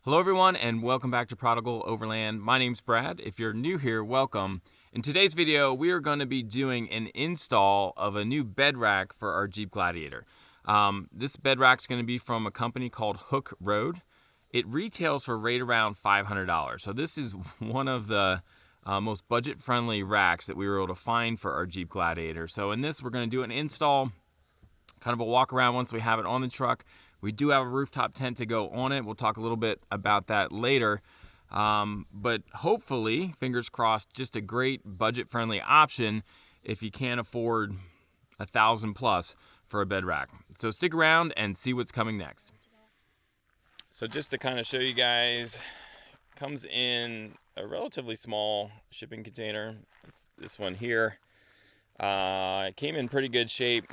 Hello everyone and welcome back to Prodigal Overland. My name's Brad. If you're new here, welcome. In today's video, we are going to be doing an install of a new bed rack for our Jeep Gladiator. This bed rack is going to be from a company called Hooke. It retails for right around $500. So this is one of the most budget-friendly racks that we were able to find for our Jeep Gladiator. So in this, we're going to do an install, kind of a walk around once we have it on the truck. We do have a rooftop tent to go on it. We'll talk a little bit about that later. But hopefully, fingers crossed, just a great budget-friendly option if you can't afford $1,000 plus for a bed rack. So stick around and see what's coming next. So just to kind of show you guys, comes in a relatively small shipping container. It's this one here. It came in pretty good shape.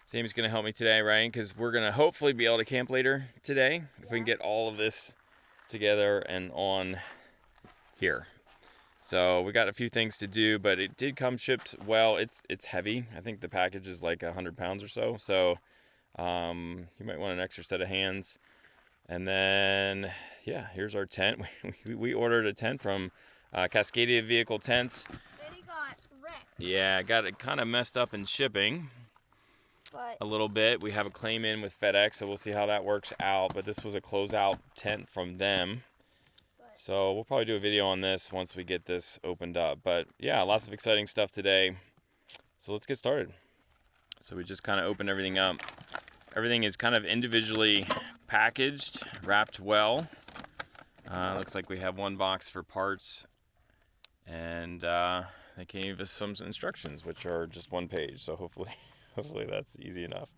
Sam's going to help me today, right? Because we're going to hopefully be able to camp later today if we can get all of this together and on here. So we got a few things to do, but it did come shipped well. It's heavy. I think the package is like 100 pounds or so. So you might want an extra set of hands. And then, yeah, here's our tent. We ordered a tent from Cascadia Vehicle Tents. Then it got wrecked. Yeah, got it kind of messed up in shipping. A little bit. We have a claim in with FedEx, so we'll see how that works out. But this was a closeout tent from them. So we'll probably do a video on this once we get this opened up. But yeah, lots of exciting stuff today. So let's get started. So we just kind of opened everything up. Everything is kind of individually packaged, wrapped well. Looks like we have one box for parts. And they gave us some instructions, which are just one page. So hopefully that's easy enough.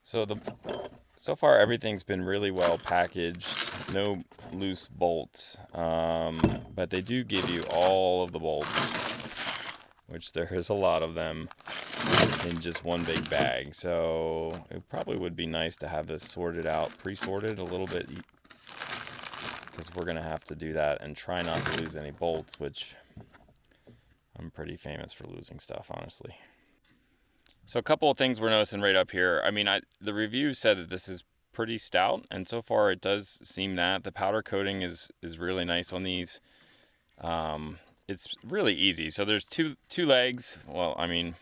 So far everything's been really well packaged, no loose bolts, but they do give you all of the bolts, which there is a lot of them in just one big bag. So it probably would be nice to have this sorted out, pre-sorted a little bit, because we're gonna have to do that and try not to lose any bolts, which I'm pretty famous for losing stuff, honestly. So a couple of things we're noticing right up here. I mean, the review said that this is pretty stout, and so far it does seem that. The powder coating is really nice on these. It's really easy. So there's two legs. Well, I mean,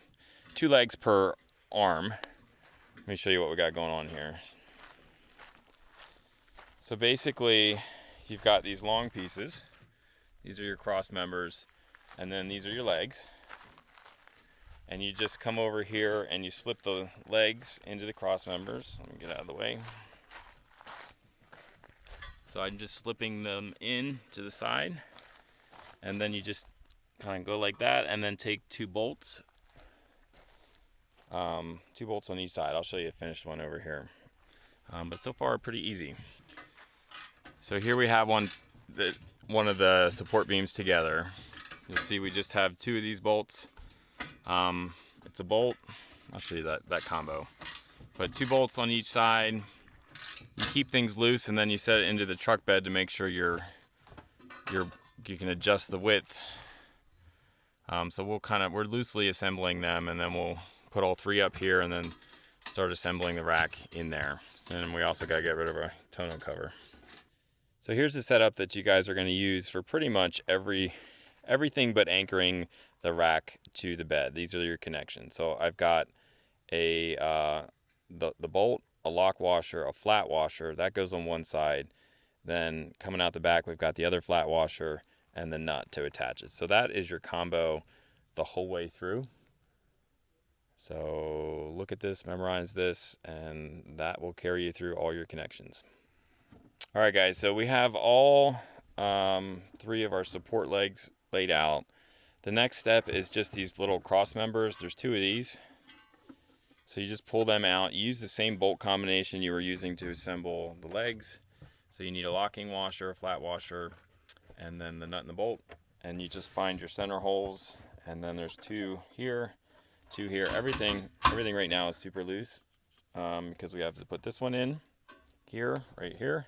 2 legs per arm. Let me show you what we got going on here. So basically, you've got these long pieces. These are your cross members, and then these are your legs. And you just come over here and you slip the legs into the cross members. Let me get out of the way. So I'm just slipping them in to the side. And then you just kind of go like that and then take 2 bolts. 2 bolts on each side. I'll show you a finished one over here. But so far pretty easy. So here we have one of the support beams together. You'll see we just have 2 of these bolts. It's a bolt. I'll show you that combo. But 2 bolts on each side. You keep things loose and then you set it into the truck bed to make sure you can adjust the width. So we're loosely assembling them, and then we'll put all 3 up here and then start assembling the rack in there. And we also got to get rid of our tonneau cover. So here's the setup that you guys are going to use for pretty much everything but anchoring the rack to the bed. These are your connections. So I've got the bolt, a lock washer, a flat washer that goes on one side. Then coming out the back, we've got the other flat washer and the nut to attach it. So that is your combo the whole way through. So look at this, memorize this, and that will carry you through all your connections. All right, guys. So we have all 3 of our support legs laid out. The next step is just these little cross members. There's 2 of these. So you just pull them out. You use the same bolt combination you were using to assemble the legs. So you need a locking washer, a flat washer, and then the nut and the bolt. And you just find your center holes. And then there's 2 here, 2 here. Everything right now is super loose because we have to put this one in here, right here.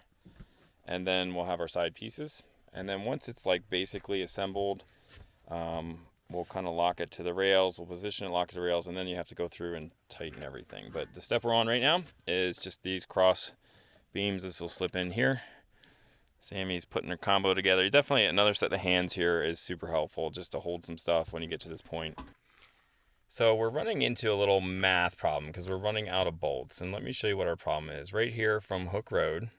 And then we'll have our side pieces. And then once it's like basically assembled, we'll kind of lock it to the rails, we'll position it, lock it to the rails, and then you have to go through and tighten everything. But the step we're on right now is just these cross beams. This will slip in here, Sammy's putting her combo together. Definitely another set of hands here is super helpful just to hold some stuff when you get to this point. So we're running into a little math problem because we're running out of bolts. And let me show you what our problem is. Right here from Hooke Road,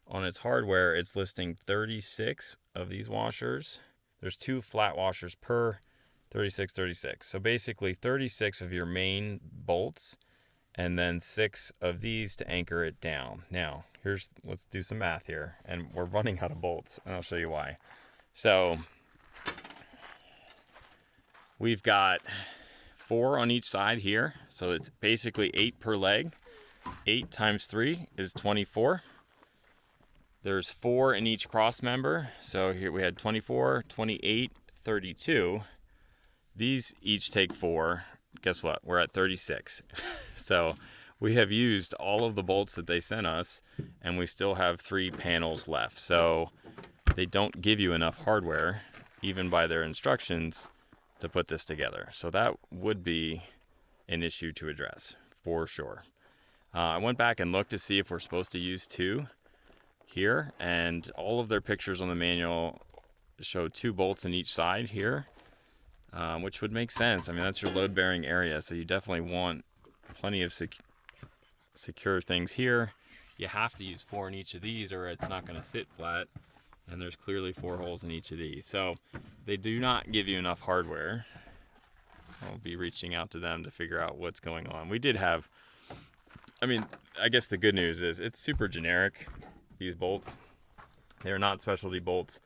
on its hardware, it's listing 36 of these washers. There's 2 flat washers per 36, 36. So basically 36 of your main bolts and then 6 of these to anchor it down. Now, let's do some math here. And we're running out of bolts, and I'll show you why. So we've got 4 on each side here. So it's basically 8 per leg. 8 times 3 is 24. There's 4 in each cross member. So here we had 24, 28, 32. These each take 4. Guess what? We're at 36. So we have used all of the bolts that they sent us, and we still have 3 panels left. So they don't give you enough hardware, even by their instructions, to put this together. So that would be an issue to address for sure. I went back and looked to see if we're supposed to use 2 here, and all of their pictures on the manual show 2 bolts in each side here, which would make sense. I mean, that's your load bearing area, so you definitely want plenty of secure things here. You have to use 4 in each of these or it's not going to sit flat, and there's clearly 4 holes in each of these. So they do not give you enough hardware. I'll be reaching out to them to figure out what's going on. We did have, I mean, I guess the good news is it's super generic, these bolts. They're not specialty bolts.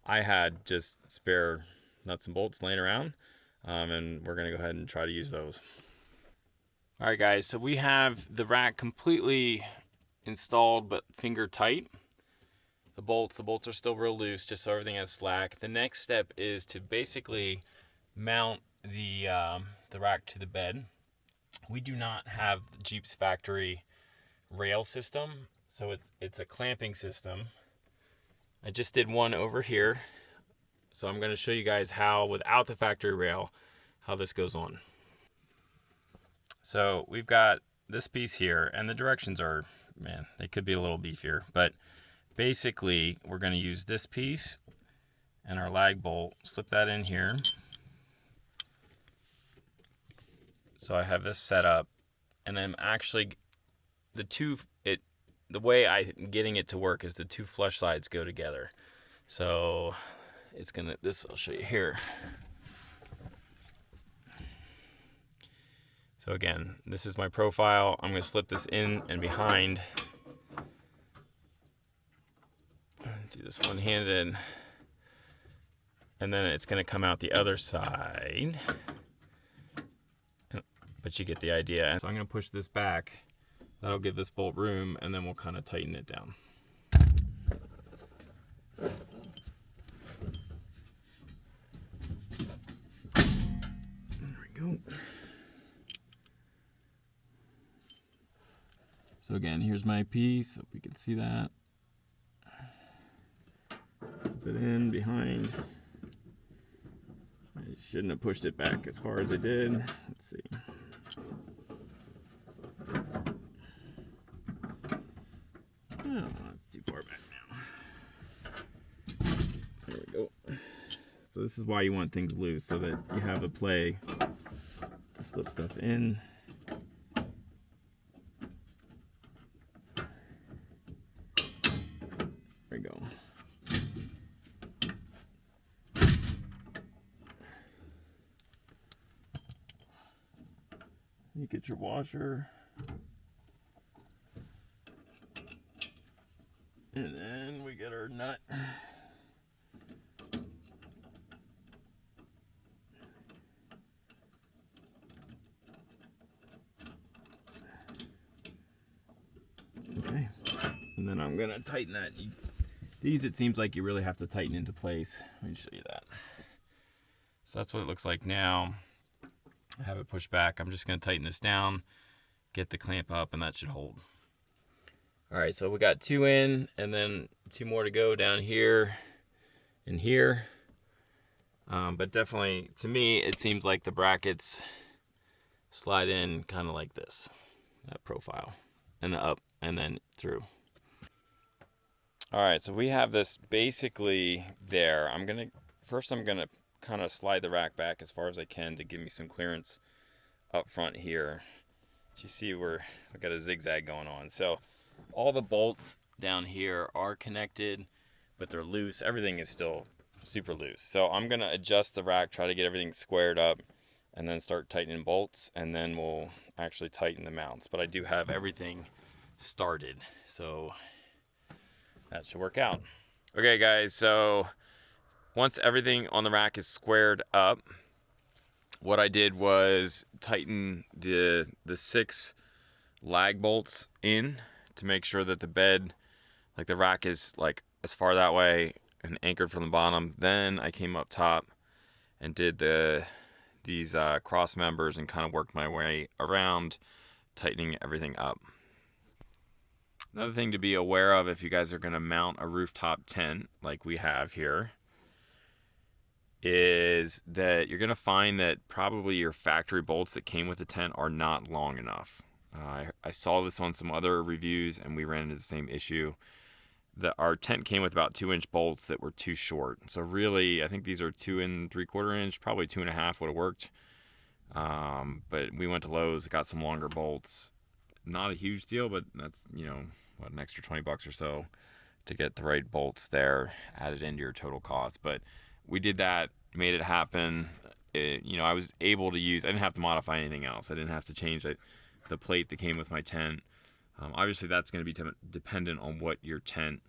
I had just spare nuts and bolts laying around, and we're going to go ahead and try to use those. All right, guys, so we have the rack completely installed but finger tight. The bolts are still real loose, just so everything has slack. The next step is to basically mount the rack to the bed. We do not have Jeep's factory rail system, so it's a clamping system. I just did one over here, so I'm going to show you guys how, without the factory rail, how this goes on. So we've got this piece here, and the directions are, man, they could be a little beefier, but basically we're going to use this piece and our lag bolt, slip that in here. So I have this set up, and I'm actually, the way I'm getting it to work is the 2 flush sides go together. So it's gonna, I'll show you here. So again, this is my profile. I'm gonna slip this in and behind. Do this one-handed, and then it's gonna come out the other side. But you get the idea. So I'm gonna push this back. That'll give this bolt room, and then we'll kind of tighten it down. There we go. So again, here's my piece. Hope you can see that. Slip it in behind. I shouldn't have pushed it back as far as I did. Let's see. Oh, that's too far back now. There we go. So this is why you want things loose, so that you have a play to slip stuff in. There we go. You get your washer. And then we get our nut. Okay. And then I'm gonna tighten that. These, it seems like you really have to tighten into place. Let me show you that. So that's what it looks like now. I have it pushed back. I'm just gonna tighten this down, get the clamp up, and that should hold. All right, so we got 2 in, and then 2 more to go down here and here. But definitely, to me, it seems like the brackets slide in kind of like this, that profile, and up and then through. All right, so we have this basically there. First I'm gonna kind of slide the rack back as far as I can to give me some clearance up front here. You see we got a zigzag going on. So all the bolts down here are connected, but they're loose. Everything is still super loose. So I'm gonna adjust the rack, try to get everything squared up, and then start tightening bolts, and then we'll actually tighten the mounts. But I do have everything started, so that should work out. Okay guys, so once everything on the rack is squared up, what I did was tighten the 6 lag bolts in to make sure that the bed, like the rack is like as far that way and anchored from the bottom. Then I came up top and did these cross members and kind of worked my way around, tightening everything up. Another thing to be aware of if you guys are going to mount a rooftop tent like we have here is that you're going to find that probably your factory bolts that came with the tent are not long enough. I saw this on some other reviews and we ran into the same issue. Our tent came with about 2-inch bolts that were too short. So really, I think these are 2 3/4 inch, probably 2.5 would have worked. But we went to Lowe's, got some longer bolts. Not a huge deal, but that's, you know, what, an extra $20 or so to get the right bolts there added into your total cost. But we did that, made it happen. You know, I was able to use, I didn't have to modify anything else. I didn't have to change the plate that came with my tent. Obviously that's going to be dependent on what your tent's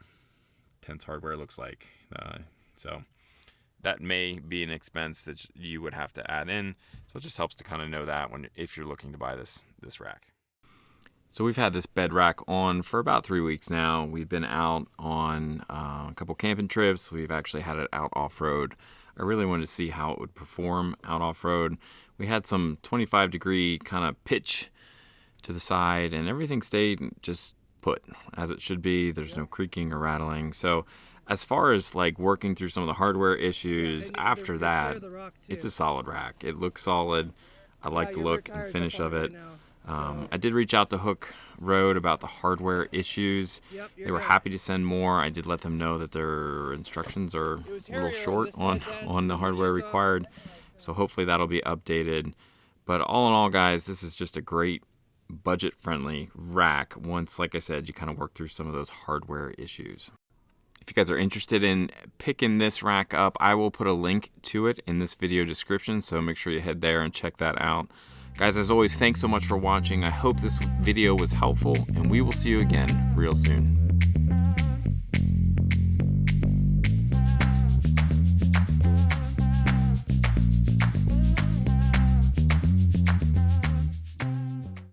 hardware looks like. So that may be an expense that you would have to add in. So it just helps to kind of know that if you're looking to buy this rack. So we've had this bed rack on for about 3 weeks now. We've been out on a couple camping trips. We've actually had it out off-road. I really wanted to see how it would perform out off-road. We had some 25-degree kind of pitch to the side, and everything stayed just put as it should be. There's no creaking or rattling. So as far as like working through some of the hardware issues after that, it's a solid rack. It looks solid. I like the look and finish of it. I did reach out to Hooke Road about the hardware issues. They were happy to send more. I did let them know that their instructions are a little short on the hardware required. So hopefully that'll be updated. But all in all, guys, this is just a great budget-friendly rack once, like I said, you kind of work through some of those hardware issues. If you guys are interested in picking this rack up, I will put a link to it in this video description, so make sure you head there and check that out. Guys, as always, thanks so much for watching. I hope this video was helpful, and we will see you again real soon.